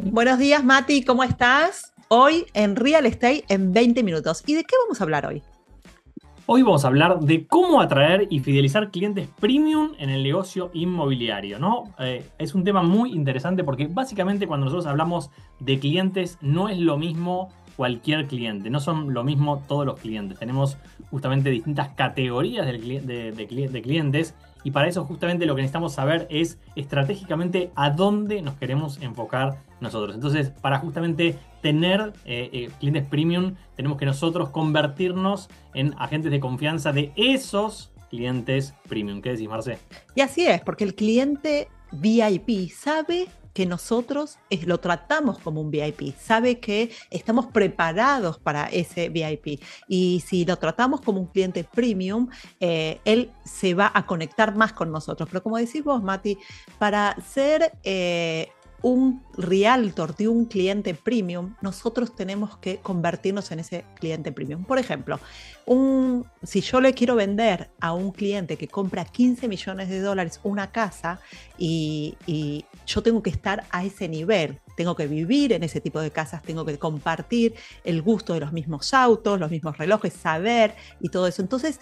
Buenos días, Mati, ¿cómo estás? Hoy en Real Estate en 20 minutos. ¿Y de qué vamos a hablar hoy? Hoy vamos a hablar de cómo atraer y fidelizar clientes premium en el negocio inmobiliario, ¿no? Es un tema muy interesante porque básicamente cuando nosotros hablamos de clientes no es lo mismo cualquier cliente, no son lo mismo todos los clientes. Tenemos justamente distintas categorías de clientes y para eso justamente lo que necesitamos saber es estratégicamente a dónde nos queremos enfocar nosotros. Entonces, para justamente tener clientes premium, tenemos que nosotros convertirnos en agentes de confianza de esos clientes premium. ¿Qué decís, Marce? Y así es, porque el cliente VIP sabe que nosotros lo tratamos como un VIP, sabe que estamos preparados para ese VIP. Y si lo tratamos como un cliente premium, él se va a conectar más con nosotros. Pero como decís vos, Mati, para ser un realtor de un cliente premium, nosotros tenemos que convertirnos en ese cliente premium. Por ejemplo, si yo le quiero vender a un cliente que compra 15 millones de dólares una casa y yo tengo que estar a ese nivel, tengo que vivir en ese tipo de casas, tengo que compartir el gusto de los mismos autos, los mismos relojes, saber y todo eso. Entonces,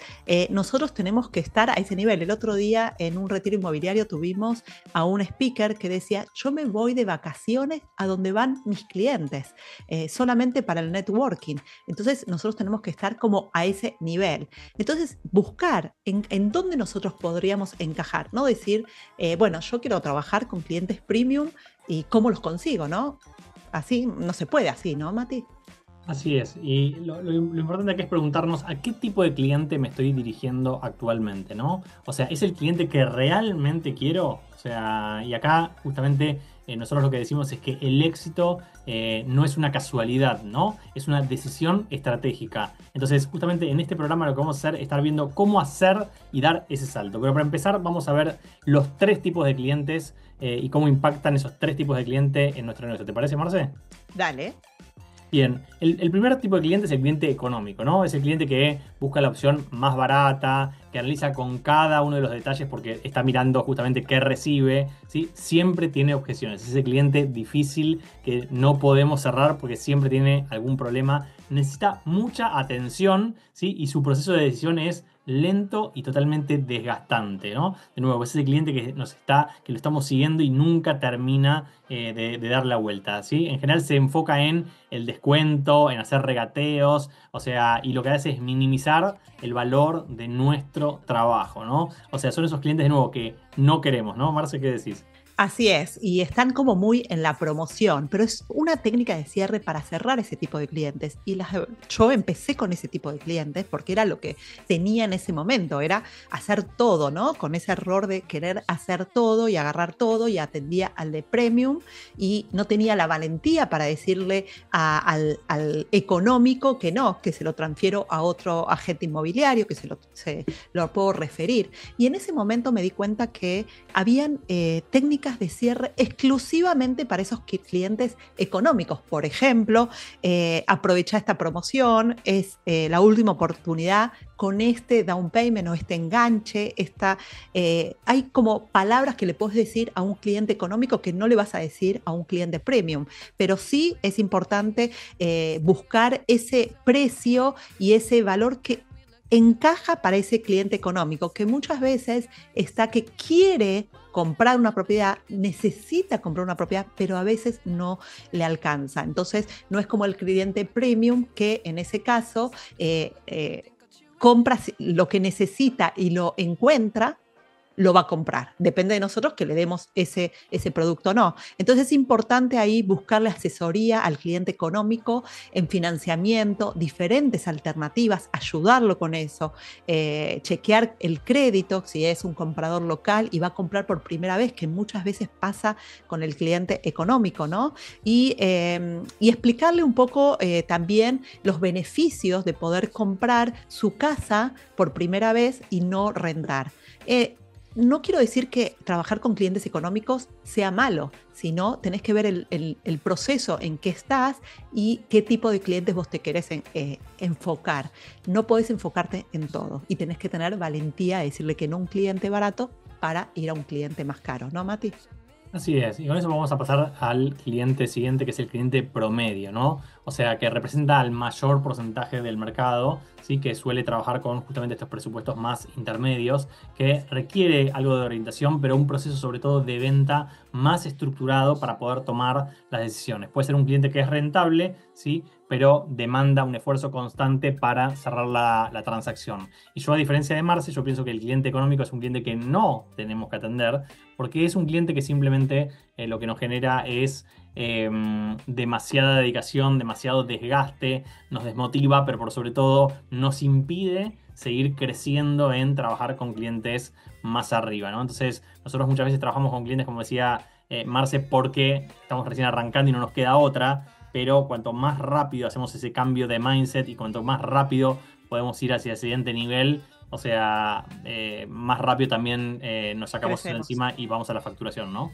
nosotros tenemos que estar a ese nivel. El otro día en un retiro inmobiliario tuvimos a un speaker que decía, yo me voy de vacaciones a donde van mis clientes, solamente para el networking. Entonces, nosotros tenemos que estar como a ese nivel. Entonces, buscar en dónde nosotros podríamos encajar, no decir, bueno, yo quiero trabajar con clientes premium y cómo los consigo, ¿no? Así no se puede así, ¿no, Mati? Así es, y lo importante aquí es preguntarnos a qué tipo de cliente me estoy dirigiendo actualmente, ¿no? O sea, ¿es el cliente que realmente quiero? O sea, y acá justamente nosotros lo que decimos es que el éxito no es una casualidad, ¿no? Es una decisión estratégica. Entonces, justamente en este programa lo que vamos a hacer es estar viendo cómo hacer y dar ese salto. Pero para empezar, vamos a ver los tres tipos de clientes y cómo impactan esos tres tipos de clientes en nuestro negocio. ¿Te parece, Marce? Dale. Bien, el primer tipo de cliente es el cliente económico, ¿no? Es el cliente que busca la opción más barata, que analiza con cada uno de los detalles porque está mirando justamente qué recibe, ¿sí? Siempre tiene objeciones. Es ese cliente difícil que no podemos cerrar porque siempre tiene algún problema. Necesita mucha atención, ¿sí? Y su proceso de decisión es lento y totalmente desgastante, ¿no? De nuevo, es ese cliente que lo estamos siguiendo y nunca termina de dar la vuelta, ¿sí? En general se enfoca en el descuento, en hacer regateos, o sea, y lo que hace es minimizar el valor de nuestro trabajo, ¿no? O sea, son esos clientes de nuevo que no queremos, ¿no? Marce, ¿qué decís? Así es, y están como muy en la promoción, pero es una técnica de cierre para cerrar ese tipo de clientes. Yo empecé con ese tipo de clientes porque era lo que tenía en ese momento, era hacer todo, ¿no? Con ese error de querer hacer todo y agarrar todo y atendía al de premium y no tenía la valentía para decirle al económico que no, que se lo transfiero a otro agente inmobiliario, que se lo puedo referir. Y en ese momento me di cuenta que habían técnicas de cierre exclusivamente para esos clientes económicos. Por ejemplo, aprovecha esta promoción, es la última oportunidad con este down payment o este enganche. Hay como palabras que le puedes decir a un cliente económico que no le vas a decir a un cliente premium, pero sí es importante buscar ese precio y ese valor que encaja para ese cliente económico, que muchas veces está que quiere comprar una propiedad, necesita comprar una propiedad, pero a veces no le alcanza. Entonces, no es como el cliente premium que en ese caso compra lo que necesita y lo encuentra, lo va a comprar. Depende de nosotros que le demos ese producto o no. Entonces es importante ahí buscarle asesoría al cliente económico en financiamiento, diferentes alternativas, ayudarlo con eso, chequear el crédito, si es un comprador local y va a comprar por primera vez, que muchas veces pasa con el cliente económico, ¿no? Y explicarle un poco también los beneficios de poder comprar su casa por primera vez y no rentar. No quiero decir que trabajar con clientes económicos sea malo, sino tenés que ver el proceso en que estás y qué tipo de clientes vos te querés enfocar. No podés enfocarte en todo y tenés que tener valentía de decirle que no a un cliente barato para ir a un cliente más caro, ¿no, Mati? Así es, y con eso vamos a pasar al cliente siguiente, que es el cliente promedio, ¿no? O sea, que representa al mayor porcentaje del mercado, ¿sí? Que suele trabajar con justamente estos presupuestos más intermedios, que requiere algo de orientación, pero un proceso sobre todo de venta más estructurado para poder tomar las decisiones. Puede ser un cliente que es rentable, ¿sí? Pero demanda un esfuerzo constante para cerrar la transacción. Y yo, a diferencia de Marce, yo pienso que el cliente económico es un cliente que no tenemos que atender, porque es un cliente que simplemente lo que nos genera es demasiada dedicación, demasiado desgaste, nos desmotiva, pero por sobre todo nos impide seguir creciendo en trabajar con clientes más arriba, ¿no? Entonces, nosotros muchas veces trabajamos con clientes, como decía Marce, porque estamos recién arrancando y no nos queda otra, pero cuanto más rápido hacemos ese cambio de mindset y cuanto más rápido podemos ir hacia el siguiente nivel, o sea, más rápido también nos sacamos eso de Crecemos. encima y vamos a la facturación, ¿no?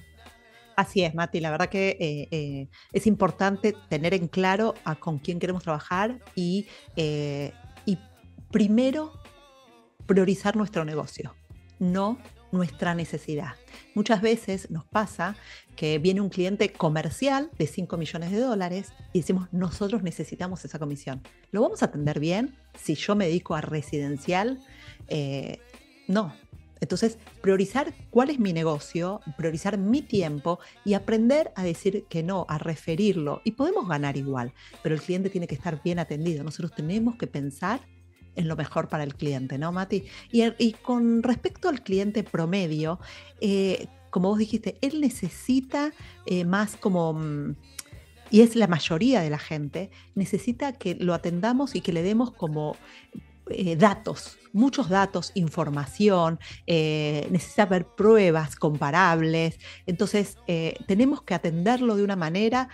Así es, Mati. La verdad que es importante tener en claro con quién queremos trabajar y primero priorizar nuestro negocio, no nuestra necesidad. Muchas veces nos pasa que viene un cliente comercial de 5 millones de dólares y decimos, nosotros necesitamos esa comisión. ¿Lo vamos a atender bien si yo me dedico a residencial? No. Entonces, priorizar cuál es mi negocio, priorizar mi tiempo y aprender a decir que no, a referirlo. Y podemos ganar igual, pero el cliente tiene que estar bien atendido. Nosotros tenemos que pensar en lo mejor para el cliente, ¿no, Mati? Y con respecto al cliente promedio, como vos dijiste, él necesita más como, y es la mayoría de la gente, necesita que lo atendamos y que le demos como datos, muchos datos, información, necesita ver pruebas comparables. Entonces, tenemos que atenderlo de una manera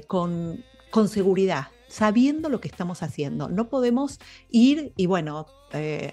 con seguridad, sabiendo lo que estamos haciendo. No podemos ir y bueno,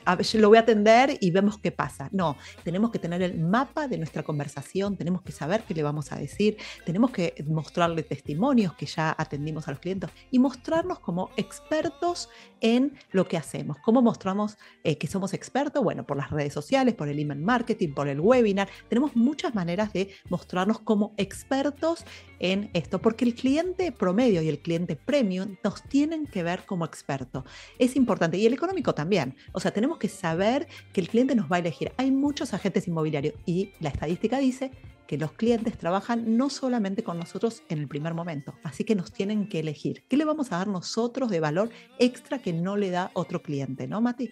a ver, lo voy a atender y vemos qué pasa. No, tenemos que tener el mapa de nuestra conversación, tenemos que saber qué le vamos a decir, tenemos que mostrarle testimonios que ya atendimos a los clientes y mostrarnos como expertos en lo que hacemos. ¿Cómo mostramos que somos expertos? Bueno, por las redes sociales, por el email marketing, por el webinar. Tenemos muchas maneras de mostrarnos como expertos en esto, porque el cliente promedio y el cliente premium nos tienen que ver como expertos. Es importante, y el económico también. O sea, tenemos que saber que el cliente nos va a elegir. Hay muchos agentes inmobiliarios y la estadística dice que los clientes trabajan no solamente con nosotros en el primer momento, así que nos tienen que elegir. ¿Qué le vamos a dar nosotros de valor extra que no le da otro cliente, no, Mati?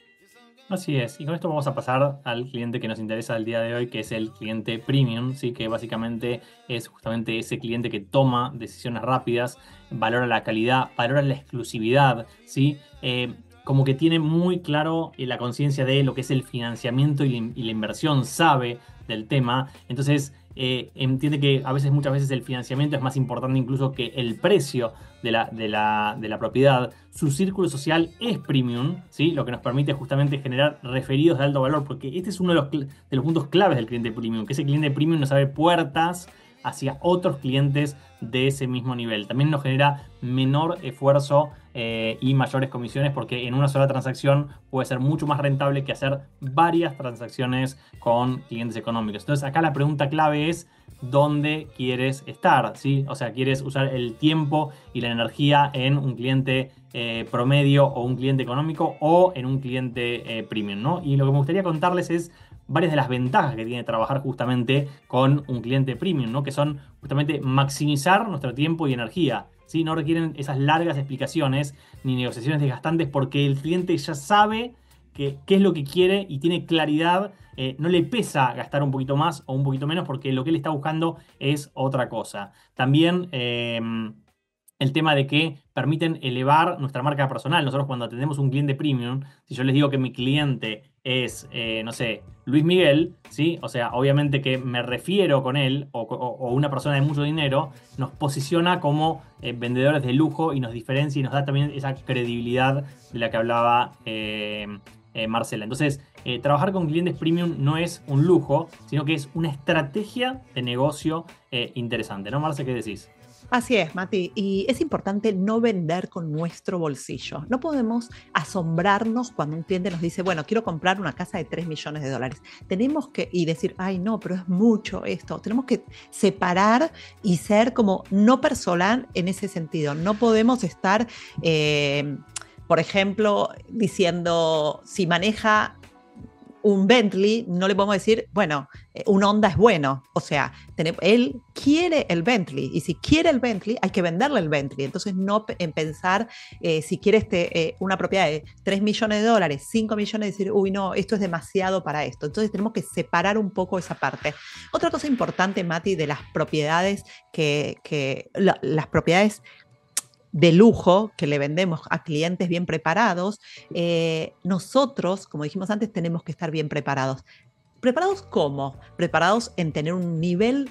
Así es, y con esto vamos a pasar al cliente que nos interesa el día de hoy, que es el cliente premium, ¿sí? Que básicamente es justamente ese cliente que toma decisiones rápidas, valora la calidad, valora la exclusividad, ¿sí? Como que tiene muy claro la conciencia de lo que es el financiamiento y la inversión, sabe del tema, entonces entiende que muchas veces el financiamiento es más importante incluso que el precio de la propiedad. Su círculo social es premium, ¿sí? Lo que nos permite justamente generar referidos de alto valor, porque este es uno de los puntos claves del cliente premium, que ese cliente premium nos abre puertas hacia otros clientes de ese mismo nivel. También nos genera menor esfuerzo y mayores comisiones, porque en una sola transacción puede ser mucho más rentable que hacer varias transacciones con clientes económicos. Entonces acá la pregunta clave es: ¿dónde quieres estar? ¿Sí? O sea, ¿quieres usar el tiempo y la energía en un cliente promedio o un cliente económico, o en un cliente premium, ¿no? Y lo que me gustaría contarles es varias de las ventajas que tiene trabajar justamente con un cliente premium, ¿no? Que son justamente maximizar nuestro tiempo y energía, ¿sí? No requieren esas largas explicaciones ni negociaciones desgastantes, porque el cliente ya sabe qué es lo que quiere y tiene claridad. No le pesa gastar un poquito más o un poquito menos, porque lo que él está buscando es otra cosa. También el tema de que permiten elevar nuestra marca personal. Nosotros, cuando atendemos un cliente premium, si yo les digo que mi cliente es, no sé, Luis Miguel, ¿sí? O sea, obviamente que me refiero con él, o una persona de mucho dinero, nos posiciona como vendedores de lujo y nos diferencia y nos da también esa credibilidad de la que hablaba Marcela. Entonces, trabajar con clientes premium no es un lujo, sino que es una estrategia de negocio interesante, ¿no, Marce? ¿Qué decís? Así es, Mati, y es importante no vender con nuestro bolsillo. No podemos asombrarnos cuando un cliente nos dice, bueno, quiero comprar una casa de 3 millones de dólares. Tenemos que, y decir, ay, no, pero es mucho esto. Tenemos que separar y ser como no personal en ese sentido. No podemos estar, por ejemplo, diciendo, si maneja un Bentley, no le podemos decir, bueno, un Honda es bueno. O sea, él quiere el Bentley y si quiere el Bentley, hay que venderle el Bentley. Entonces, no en pensar si quiere una propiedad de 3 millones de dólares, 5 millones, decir, uy, no, esto es demasiado para esto. Entonces, tenemos que separar un poco esa parte. Otra cosa importante, Mati, de las propiedades las propiedades de lujo que le vendemos a clientes bien preparados, nosotros, como dijimos antes, tenemos que estar bien preparados. ¿Preparados cómo? Preparados en tener un nivel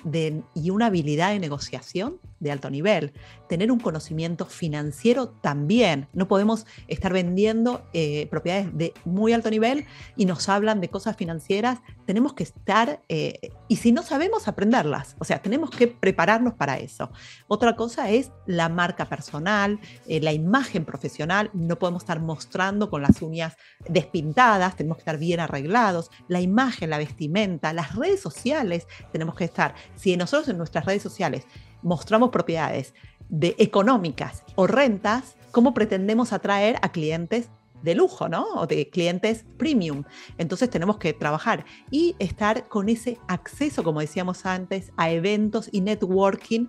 y una habilidad de negociación de alto nivel, tener un conocimiento financiero también. No podemos estar vendiendo propiedades de muy alto nivel y nos hablan de cosas financieras. Tenemos que estar, y si no sabemos, aprenderlas. O sea, tenemos que prepararnos para eso. Otra cosa es la marca personal, la imagen profesional. No podemos estar mostrando con las uñas despintadas, tenemos que estar bien arreglados. La imagen, la vestimenta, las redes sociales, tenemos que estar. Si nosotros en nuestras redes sociales mostramos propiedades económicas o rentas, ¿cómo pretendemos atraer a clientes de lujo, ¿no? O de clientes premium? Entonces tenemos que trabajar y estar con ese acceso, como decíamos antes, a eventos y networking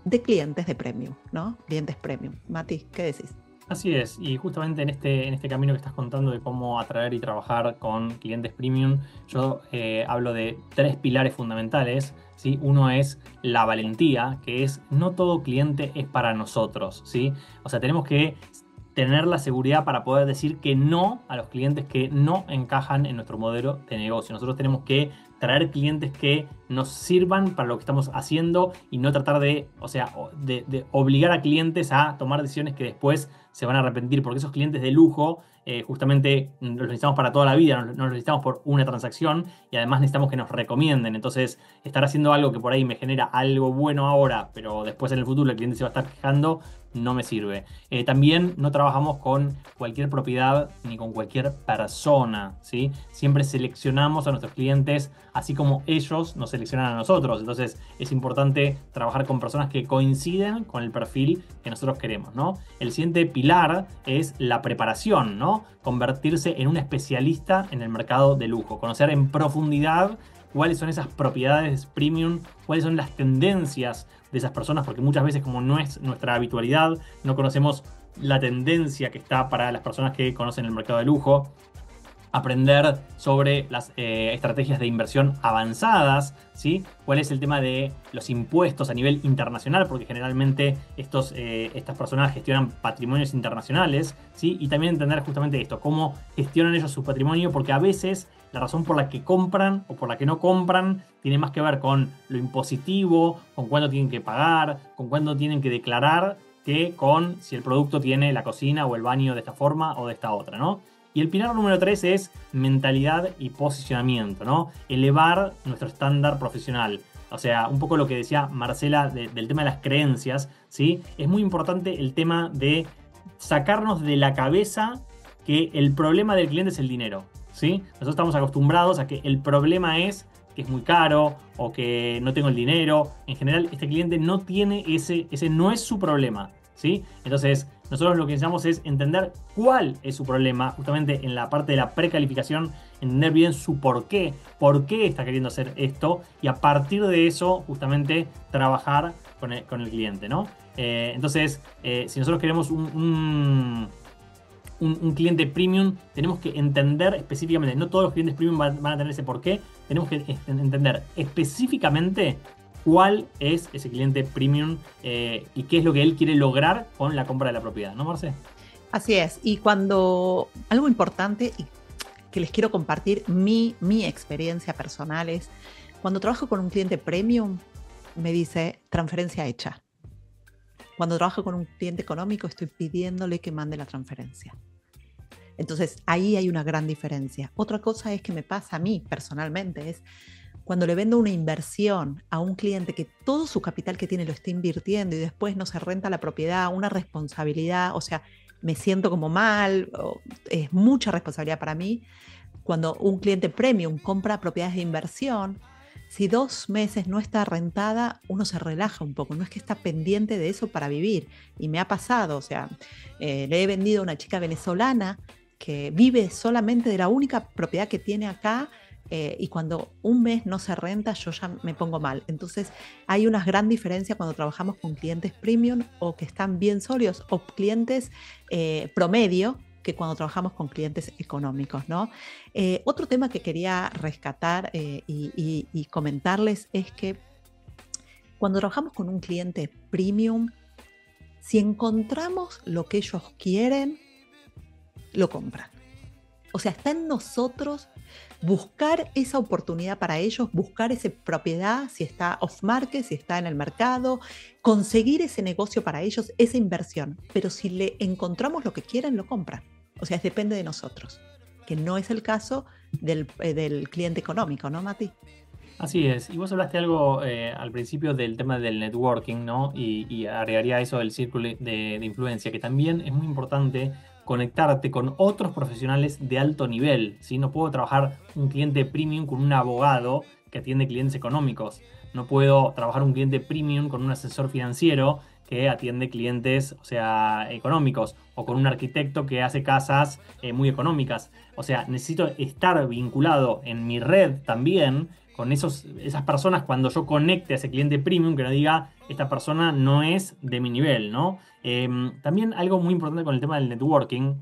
de clientes de premium, ¿no? Clientes premium. Mati, ¿qué decís? Así es, y justamente en este camino que estás contando de cómo atraer y trabajar con clientes premium, yo hablo de tres pilares fundamentales, ¿sí? Uno es la valentía, que es no todo cliente es para nosotros, ¿sí? O sea, tenemos que tener la seguridad para poder decir que no a los clientes que no encajan en nuestro modelo de negocio. Nosotros tenemos que traer clientes que nos sirvan para lo que estamos haciendo y no tratar de, o sea, de obligar a clientes a tomar decisiones que después se van a arrepentir, porque esos clientes de lujo justamente los necesitamos para toda la vida, no los necesitamos por una transacción y además necesitamos que nos recomienden. Entonces, estar haciendo algo que por ahí me genera algo bueno ahora, pero después en el futuro el cliente se va a estar quejando, no me sirve. También no trabajamos con cualquier propiedad ni con cualquier persona, ¿sí? Siempre seleccionamos a nuestros clientes así como ellos nos seleccionan a nosotros. Entonces es importante trabajar con personas que coinciden con el perfil que nosotros queremos, ¿no? El siguiente pilar es la preparación, ¿no? Convertirse en un especialista en el mercado de lujo, conocer en profundidad cuáles son esas propiedades premium, cuáles son las tendencias de esas personas, porque muchas veces, como no es nuestra habitualidad, no conocemos la tendencia que está para las personas que conocen el mercado de lujo. Aprender sobre las estrategias de inversión avanzadas, ¿sí? Cuál es el tema de los impuestos a nivel internacional, porque generalmente estas personas gestionan patrimonios internacionales, ¿sí? Y también entender justamente esto, cómo gestionan ellos su patrimonio, porque a veces la razón por la que compran o por la que no compran tiene más que ver con lo impositivo, con cuándo tienen que pagar, con cuándo tienen que declarar, que con si el producto tiene la cocina o el baño de esta forma o de esta otra, ¿no? Y el pilar número 3 es mentalidad y posicionamiento, ¿no? Elevar nuestro estándar profesional. O sea, un poco lo que decía Marcela del tema de las creencias, ¿sí? Es muy importante el tema de sacarnos de la cabeza que el problema del cliente es el dinero, ¿sí? Nosotros estamos acostumbrados a que el problema es que es muy caro o que no tengo el dinero. En general, este cliente no tiene ese no es su problema, ¿sí? Entonces, nosotros lo que necesitamos es entender cuál es su problema, justamente en la parte de la precalificación, entender bien su por qué está queriendo hacer esto y a partir de eso justamente trabajar con el cliente, ¿no? Entonces, si nosotros queremos un cliente premium, tenemos que entender específicamente, no todos los clientes premium van a tener ese por qué, tenemos que entender específicamente cuál es ese cliente premium y qué es lo que él quiere lograr con la compra de la propiedad, ¿no, Marce? Así es. Y algo importante y que les quiero compartir mi experiencia personal es, cuando trabajo con un cliente premium, me dice transferencia hecha. Cuando trabajo con un cliente económico, estoy pidiéndole que mande la transferencia. Entonces, ahí hay una gran diferencia. Otra cosa es que me pasa a mí personalmente, es cuando le vendo una inversión a un cliente que todo su capital que tiene lo está invirtiendo y después no se renta la propiedad, una responsabilidad, o sea, me siento como mal, es mucha responsabilidad para mí. Cuando un cliente premium compra propiedades de inversión, si 2 meses no está rentada, uno se relaja un poco, no es que está pendiente de eso para vivir. Y me ha pasado, o sea, le he vendido a una chica venezolana que vive solamente de la única propiedad que tiene acá, y cuando un mes no se renta, yo ya me pongo mal. Entonces, hay una gran diferencia cuando trabajamos con clientes premium o que están bien sólidos o clientes promedio que cuando trabajamos con clientes económicos, ¿no? Otro tema que quería rescatar y comentarles es que cuando trabajamos con un cliente premium, si encontramos lo que ellos quieren, lo compran. O sea, está en nosotros buscar esa oportunidad para ellos, buscar esa propiedad, si está off-market, si está en el mercado, conseguir ese negocio para ellos, esa inversión. Pero si le encontramos lo que quieren, lo compran. O sea, depende de nosotros, que no es el caso del cliente económico, ¿no, Mati? Así es. Y vos hablaste algo al principio del tema del networking, ¿no? Y agregaría eso del círculo de influencia, que también es muy importante conectarte con otros profesionales de alto nivel, ¿sí? No puedo trabajar un cliente premium con un abogado que atiende clientes económicos. No puedo trabajar un cliente premium con un asesor financiero que atiende clientes, o sea, económicos, o con un arquitecto que hace casas muy económicas. O sea, necesito estar vinculado en mi red también con esas personas cuando yo conecte a ese cliente premium, que no diga, esta persona no es de mi nivel, ¿no? También algo muy importante con el tema del networking,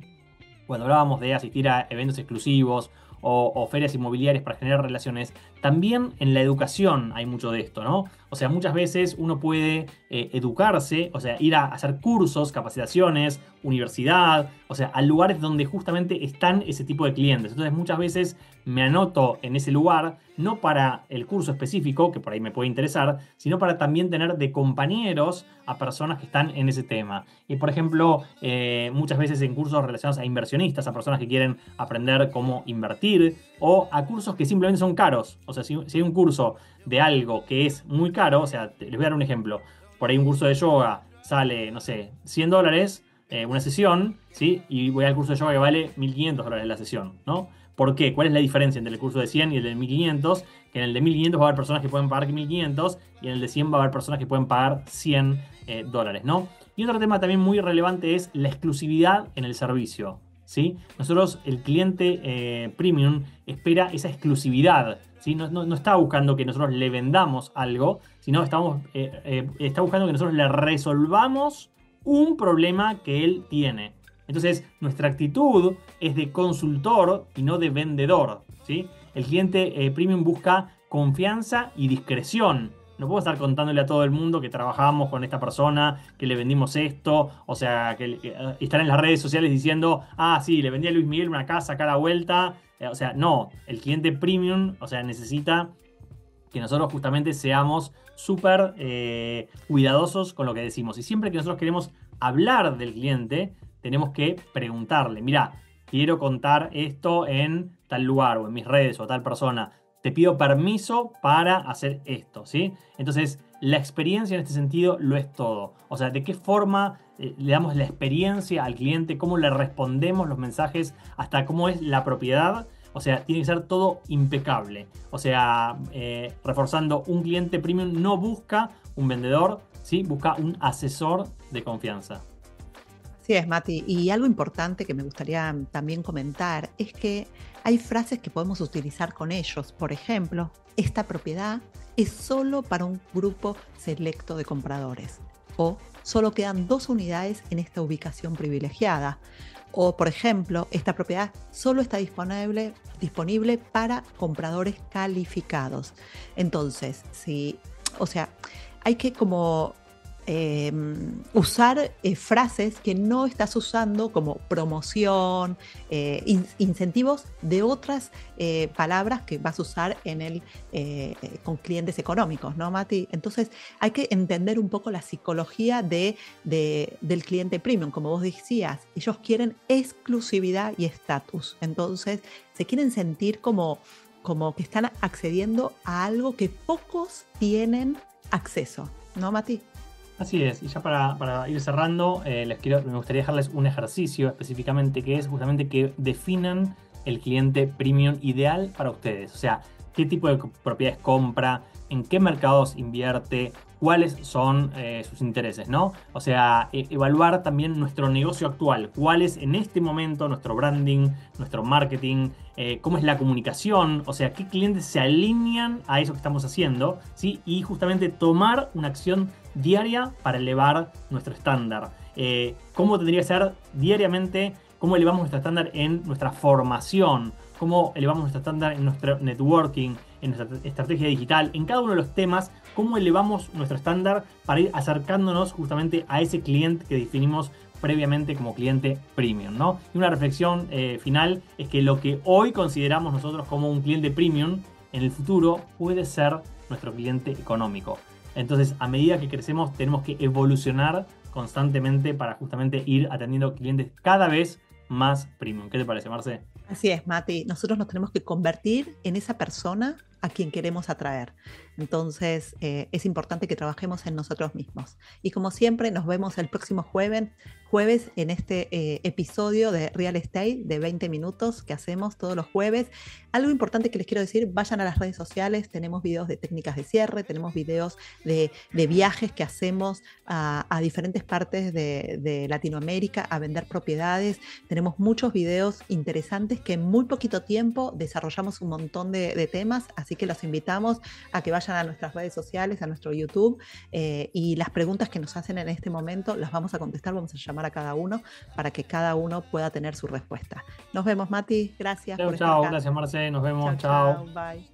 cuando hablábamos de asistir a eventos exclusivos o ferias inmobiliarias para generar relaciones, también en la educación hay mucho de esto, ¿no? O sea, muchas veces uno puede educarse, o sea, ir a hacer cursos, capacitaciones, universidad, o sea, a lugares donde justamente están ese tipo de clientes. Entonces, muchas veces me anoto en ese lugar, no para el curso específico, que por ahí me puede interesar, sino para también tener de compañeros a personas que están en ese tema. Y por ejemplo, muchas veces en cursos relacionados a inversionistas, a personas que quieren aprender cómo invertir, o a cursos que simplemente son caros. O sea, si hay un curso de algo que es muy caro, o sea, les voy a dar un ejemplo. Por ahí un curso de yoga sale, no sé, $100 una sesión, ¿sí? Y voy al curso de yoga que vale $1.500 la sesión, ¿no? ¿Por qué? ¿Cuál es la diferencia entre el curso de 100 y el de 1.500? Que en el de 1.500 va a haber personas que pueden pagar 1.500 y en el de 100 va a haber personas que pueden pagar $100, ¿no? Y otro tema también muy relevante es la exclusividad en el servicio, ¿sí? Nosotros, el cliente premium, espera esa exclusividad, ¿sí? No está buscando que nosotros le vendamos algo, sino está buscando que nosotros le resolvamos un problema que él tiene. Entonces, nuestra actitud es de consultor y no de vendedor, ¿sí? El cliente premium busca confianza y discreción. No puedo estar contándole a todo el mundo que trabajamos con esta persona, que le vendimos esto, o sea, que están en las redes sociales diciendo, ah, sí, le vendí a Luis Miguel una casa acá a la vuelta. O sea, no, el cliente premium, o sea, necesita que nosotros justamente seamos súper cuidadosos con lo que decimos. Y siempre que nosotros queremos hablar del cliente, tenemos que preguntarle, mira, quiero contar esto en tal lugar o en mis redes o tal persona. Te pido permiso para hacer esto, ¿sí? Entonces, la experiencia en este sentido lo es todo. O sea, de qué forma le damos la experiencia al cliente, cómo le respondemos los mensajes, hasta cómo es la propiedad. O sea, tiene que ser todo impecable. O sea, reforzando, un cliente premium no busca un vendedor, ¿sí? Busca un asesor de confianza. Sí, es, Mati. Y algo importante que me gustaría también comentar es que hay frases que podemos utilizar con ellos. Por ejemplo, esta propiedad es solo para un grupo selecto de compradores. O solo quedan 2 unidades en esta ubicación privilegiada. O, por ejemplo, esta propiedad solo está disponible para compradores calificados. Entonces, sí, o sea, hay que como usar frases que no estás usando como promoción, incentivos de otras palabras que vas a usar con clientes económicos, ¿no, Mati? Entonces hay que entender un poco la psicología del cliente premium. Como vos decías, ellos quieren exclusividad y estatus. Entonces se quieren sentir como como que están accediendo a algo que pocos tienen acceso, ¿no, Mati? Así es, y ya para ir cerrando, me gustaría dejarles un ejercicio específicamente que es justamente que definan el cliente premium ideal para ustedes. O sea, qué tipo de propiedades compra, en qué mercados invierte, cuáles son sus intereses, ¿no? O sea, evaluar también nuestro negocio actual, cuál es en este momento nuestro branding, nuestro marketing, cómo es la comunicación, o sea, qué clientes se alinean a eso que estamos haciendo, ¿sí? Y justamente tomar una acción diaria para elevar nuestro estándar. ¿Cómo tendría que ser diariamente? ¿Cómo elevamos nuestro estándar en nuestra formación? ¿Cómo elevamos nuestro estándar en nuestro networking, en nuestra estrategia digital? En cada uno de los temas, ¿cómo elevamos nuestro estándar para ir acercándonos justamente a ese cliente que definimos previamente como cliente premium, ¿no? Y una reflexión final es que lo que hoy consideramos nosotros como un cliente premium, en el futuro puede ser nuestro cliente económico. Entonces, a medida que crecemos, tenemos que evolucionar constantemente para justamente ir atendiendo clientes cada vez más premium. ¿Qué te parece, Marce? Así es, Mati. Nosotros nos tenemos que convertir en esa persona a quien queremos atraer. Entonces, es importante que trabajemos en nosotros mismos. Y como siempre, nos vemos el próximo jueves en este episodio de Real Estate de 20 minutos que hacemos todos los jueves. Algo importante que les quiero decir, vayan a las redes sociales, tenemos videos de técnicas de cierre, tenemos videos de viajes que hacemos a diferentes partes de Latinoamérica a vender propiedades. Tenemos muchos videos interesantes que en muy poquito tiempo desarrollamos un montón de temas, así que los invitamos a que vayan a nuestras redes sociales, a nuestro YouTube, y las preguntas que nos hacen en este momento las vamos a contestar, vamos a llamar a cada uno para que cada uno pueda tener su respuesta. Nos vemos, Mati, gracias. Chao, chao, gracias, Marce, nos vemos, chao. Bye.